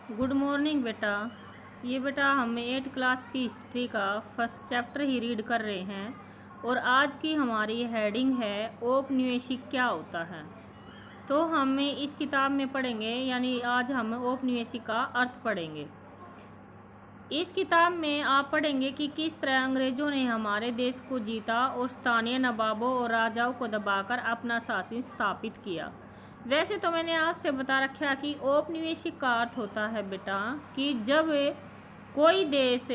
Good morning बेटा। ये बेटा हम 8 क्लास की हिस्ट्री का फर्स्ट चैप्टर ही रीड कर रहे हैं और आज की हमारी हेडिंग है औपनिवेशिक क्या होता है। तो हम इस किताब में पढ़ेंगे, यानी आज हम औपनिवेशिक का अर्थ पढ़ेंगे। इस किताब में आप पढ़ेंगे कि किस तरह अंग्रेज़ों ने हमारे देश को जीता और स्थानीय नवाबों और राजाओं को दबाकर अपना शासन स्थापित किया। वैसे तो मैंने आपसे बता रखा कि औपनिवेशिक का अर्थ होता है बेटा कि जब कोई देश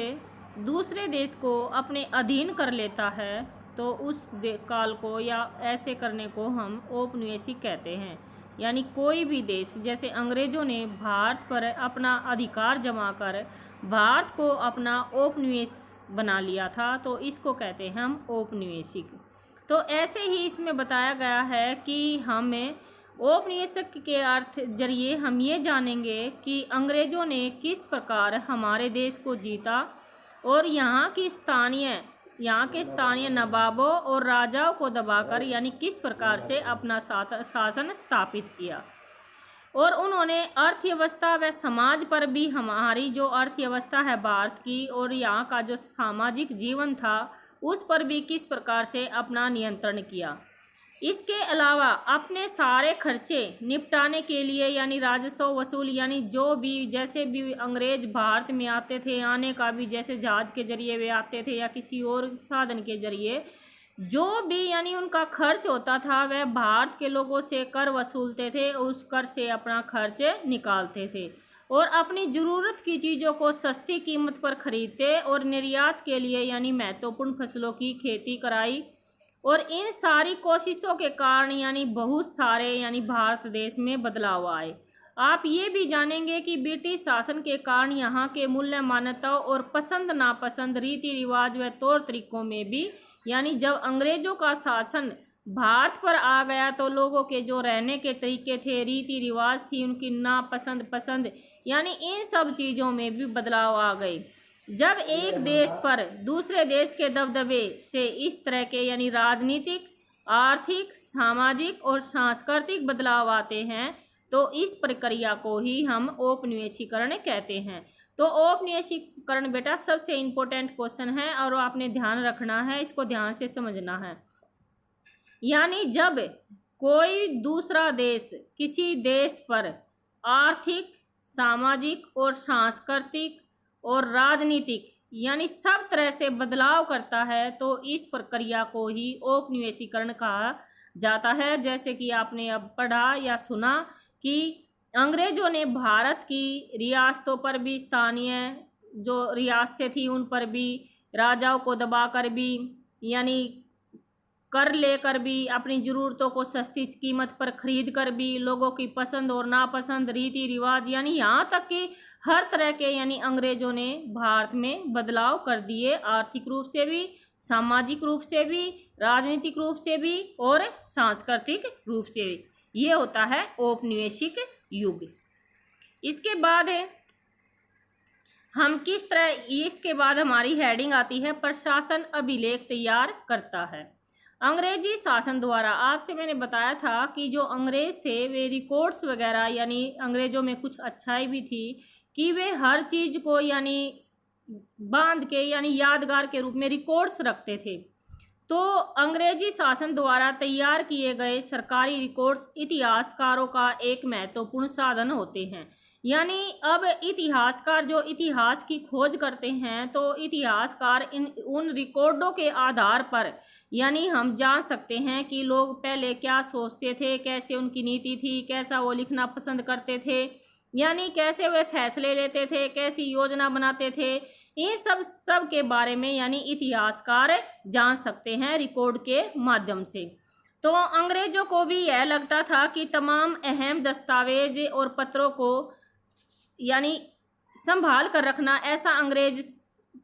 दूसरे देश को अपने अधीन कर लेता है तो उस काल को या ऐसे करने को हम औपनिवेशिक कहते हैं। यानी कोई भी देश, जैसे अंग्रेज़ों ने भारत पर अपना अधिकार जमाकर भारत को अपना औपनिवेश बना लिया था, तो इसको कहते हैं हम औपनिवेशिक। तो ऐसे ही इसमें बताया गया है कि हमें औपनिवेशिक के अर्थ जरिए हम ये जानेंगे कि अंग्रेज़ों ने किस प्रकार हमारे देश को जीता और यहाँ के स्थानीय नवाबों और राजाओं को दबाकर यानी किस प्रकार से अपना शासन स्थापित किया। और उन्होंने अर्थव्यवस्था व समाज पर भी, हमारी जो अर्थव्यवस्था है भारत की और यहाँ का जो सामाजिक जीवन था उस पर भी किस प्रकार से अपना नियंत्रण किया। इसके अलावा अपने सारे खर्चे निपटाने के लिए यानी राजस्व वसूल, यानी जो भी जैसे भी अंग्रेज भारत में आते थे, आने का भी जैसे जहाज के जरिए वे आते थे या किसी और साधन के जरिए, जो भी यानी उनका खर्च होता था वह भारत के लोगों से कर वसूलते थे, उस कर से अपना खर्च निकालते थे और अपनी ज़रूरत की चीज़ों को सस्ती कीमत पर खरीदते और निर्यात के लिए यानी महत्वपूर्ण फसलों की खेती कराई। और इन सारी कोशिशों के कारण यानी बहुत सारे यानी भारत देश में बदलाव आए। आप ये भी जानेंगे कि ब्रिटिश शासन के कारण यहाँ के मूल्य मान्यताओं और पसंद नापसंद रीति रिवाज व तौर तरीकों में भी, यानी जब अंग्रेज़ों का शासन भारत पर आ गया तो लोगों के जो रहने के तरीके थे, रीति रिवाज थी, उनकी नापसंद पसंद, यानी इन सब चीज़ों में भी बदलाव आ गए। जब एक देश पर दूसरे देश के दबदबे से इस तरह के यानी राजनीतिक, आर्थिक, सामाजिक और सांस्कृतिक बदलाव आते हैं तो इस प्रक्रिया को ही हम औपनिवेशीकरण कहते हैं। तो औपनिवेशीकरण बेटा सबसे इम्पोर्टेंट क्वेश्चन है और आपने ध्यान रखना है, इसको ध्यान से समझना है। यानी जब कोई दूसरा देश किसी देश पर आर्थिक, सामाजिक और सांस्कृतिक और राजनीतिक यानी सब तरह से बदलाव करता है तो इस प्रक्रिया को ही औपनिवेशीकरण कहा जाता है। जैसे कि आपने अब पढ़ा या सुना कि अंग्रेज़ों ने भारत की रियासतों पर भी, स्थानीय जो रियासतें थी उन पर भी, राजाओं को दबाकर भी यानी कर लेकर भी, अपनी ज़रूरतों को सस्ती कीमत पर खरीद कर भी, लोगों की पसंद और नापसंद, रीति रिवाज, यानी यहाँ तक कि हर तरह के यानी अंग्रेज़ों ने भारत में बदलाव कर दिए, आर्थिक रूप से भी, सामाजिक रूप से भी, राजनीतिक रूप से भी और सांस्कृतिक रूप से भी। ये होता है औपनिवेशिक युग। इसके बाद हम किस तरह, इसके बाद हमारी हेडिंग आती है प्रशासन अभिलेख तैयार करता है। अंग्रेजी शासन द्वारा, आपसे मैंने बताया था कि जो अंग्रेज़ थे वे रिकॉर्ड्स वगैरह, यानी अंग्रेज़ों में कुछ अच्छाई भी थी कि वे हर चीज़ को यानी बांध के यानी यादगार के रूप में रिकॉर्ड्स रखते थे। तो अंग्रेजी शासन द्वारा तैयार किए गए सरकारी रिकॉर्ड्स इतिहासकारों का एक महत्वपूर्ण साधन होते हैं। यानी अब इतिहासकार जो इतिहास की खोज करते हैं तो इतिहासकार उन रिकॉर्डों के आधार पर यानी हम जान सकते हैं कि लोग पहले क्या सोचते थे, कैसे उनकी नीति थी, कैसा वो लिखना पसंद करते थे, यानी कैसे वे फैसले लेते थे, कैसी योजना बनाते थे, इन सब के बारे में यानी इतिहासकार जान सकते हैं रिकॉर्ड के माध्यम से। तो अंग्रेज़ों को भी यह लगता था कि तमाम अहम दस्तावेज और पत्रों को यानी संभाल कर रखना, ऐसा अंग्रेज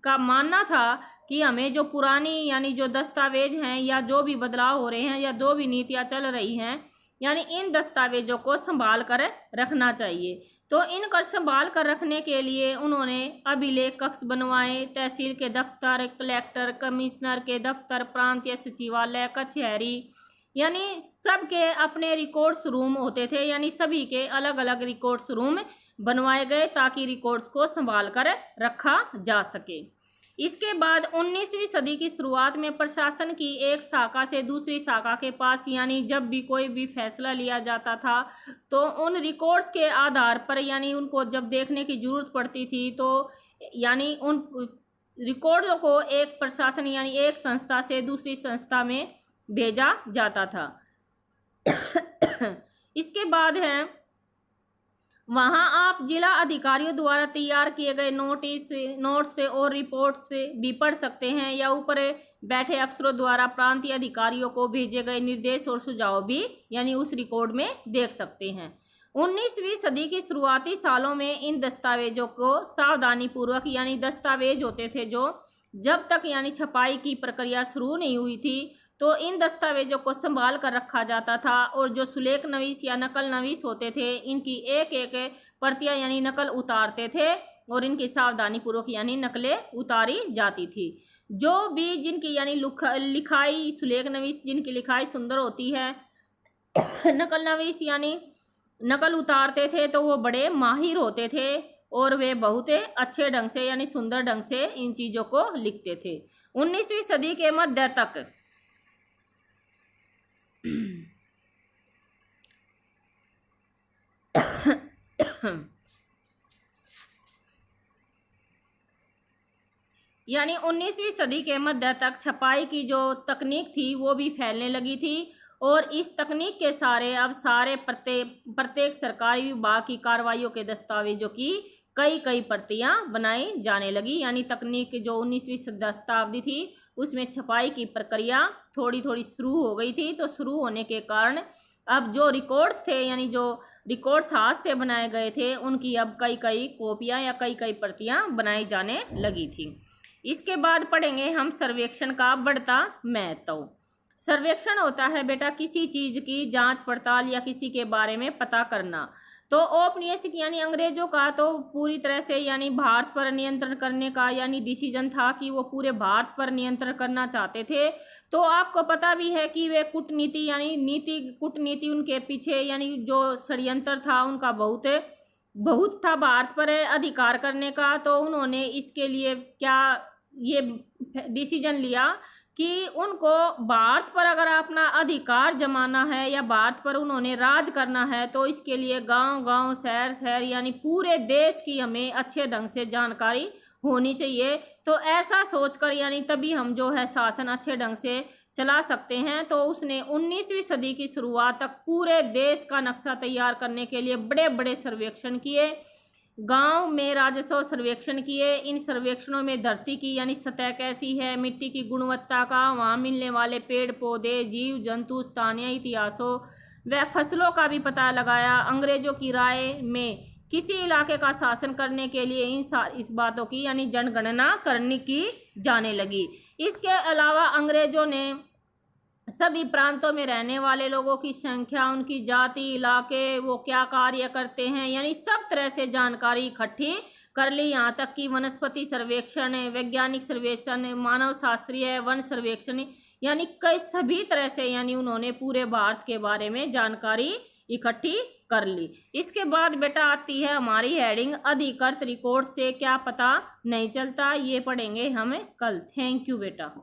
का मानना था कि हमें जो पुरानी यानी जो दस्तावेज हैं या जो भी बदलाव हो रहे हैं या जो भी नीतियाँ चल रही हैं, यानी इन दस्तावेजों को संभाल कर रखना चाहिए। तो इनकर संभाल कर रखने के लिए उन्होंने अभिलेख कक्ष बनवाए, तहसील के दफ्तर, कलेक्टर, कमिश्नर के दफ्तर, प्रांतीय सचिवालय, कचहरी, यानी सबके अपने रिकॉर्ड्स रूम होते थे, यानी सभी के अलग अलग रिकॉर्ड्स रूम बनवाए गए ताकि रिकॉर्ड्स को संभाल कर रखा जा सके। इसके बाद 19वीं सदी की शुरुआत में प्रशासन की एक शाखा से दूसरी शाखा के पास यानी जब भी कोई भी फैसला लिया जाता था तो उन रिकॉर्ड्स के आधार पर यानी उनको जब देखने की जरूरत पड़ती थी तो यानी उन रिकॉर्डों को एक प्रशासन यानी एक संस्था से दूसरी संस्था में भेजा जाता था। इसके बाद है वहां आप जिला अधिकारियों द्वारा तैयार किए गए नोट्स से और रिपोर्ट से भी पढ़ सकते हैं या ऊपर बैठे अफसरों द्वारा प्रांतीय अधिकारियों को भेजे गए निर्देश और सुझाव भी यानी उस रिकॉर्ड में देख सकते हैं। 19वीं सदी की शुरुआती सालों में इन दस्तावेजों को सावधानी पूर्वक यानी दस्तावेज होते थे जो जब तक यानी छपाई की प्रक्रिया शुरू नहीं हुई थी तो इन दस्तावेजों को संभाल कर रखा जाता था और जो सुलेख नवीस या नकल नवीस होते थे इनकी एक एक प्रतियां यानी नकल उतारते थे और इनकी सावधानी पूर्वक यानी नकलें उतारी जाती थी। जो भी जिनकी यानी लिखाई सुलेख नवीस जिनकी लिखाई सुंदर होती है नकल नवीस यानी नकल उतारते थे तो वो बड़े माहिर होते थे और वे बहुत अच्छे ढंग से यानी सुंदर ढंग से इन चीज़ों को लिखते थे। 19वीं सदी के मध्य तक यानी 19वीं सदी के मध्य तक छपाई की जो तकनीक थी वो भी फैलने लगी थी और इस तकनीक के सारे प्रत्येक सरकारी विभाग की कार्रवाइयों के दस्तावेजों की कई प्रतियां बनाई जाने लगी। यानी तकनीक जो 19वीं शताब्दी थी उसमें छपाई की प्रक्रिया थोड़ी थोड़ी शुरू हो गई थी। तो शुरू होने के कारण अब जो रिकॉर्ड्स थे यानी जो रिकॉर्ड्स हाथ से बनाए गए थे उनकी अब कई कॉपियां या कई प्रतियां बनाई जाने लगी थी। इसके बाद पढ़ेंगे हम सर्वेक्षण का बढ़ता महत्व। सर्वेक्षण होता है बेटा किसी चीज़ की जांच पड़ताल या किसी के बारे में पता करना। तो औपनिवेशिक यानी अंग्रेजों का तो पूरी तरह से यानी भारत पर नियंत्रण करने का यानी डिसीजन था कि वो पूरे भारत पर नियंत्रण करना चाहते थे। तो आपको पता भी है कि वे कूटनीति यानी कूटनीति उनके पीछे यानी जो षड्यंत्र था उनका बहुत था भारत पर अधिकार करने का। तो उन्होंने इसके लिए क्या ये डिसीजन लिया कि उनको भारत पर अगर अपना अधिकार जमाना है या भारत पर उन्होंने राज करना है तो इसके लिए गांव शहर यानी पूरे देश की हमें अच्छे ढंग से जानकारी होनी चाहिए। तो ऐसा सोचकर यानी तभी हम जो है शासन अच्छे ढंग से चला सकते हैं। तो उसने 19वीं सदी की शुरुआत तक पूरे देश का नक्शा तैयार करने के लिए बड़े बड़े सर्वेक्षण किए, गांव में राजस्व सर्वेक्षण किए। इन सर्वेक्षणों में धरती की यानी सतह कैसी है, मिट्टी की गुणवत्ता का, वहाँ मिलने वाले पेड़ पौधे जीव जंतु स्थानीय इतिहासों व फसलों का भी पता लगाया। अंग्रेजों की राय में किसी इलाके का शासन करने के लिए इस बातों की यानी जनगणना करने की जाने लगी। इसके अलावा अंग्रेजों ने सभी प्रांतों में रहने वाले लोगों की संख्या, उनकी जाति, इलाके, वो क्या कार्य करते हैं यानी सब तरह से जानकारी इकट्ठी कर ली। यहाँ तक कि वनस्पति सर्वेक्षण, वैज्ञानिक सर्वेक्षण, मानव शास्त्रीय वन सर्वेक्षण यानी कई सभी तरह से यानी उन्होंने पूरे भारत के बारे में जानकारी इकट्ठी कर ली। इसके बाद बेटा आती है हमारी हेडिंग अधिकृत रिकॉर्ड से क्या पता नहीं चलता। ये पढ़ेंगे हम कल। थैंक यू बेटा।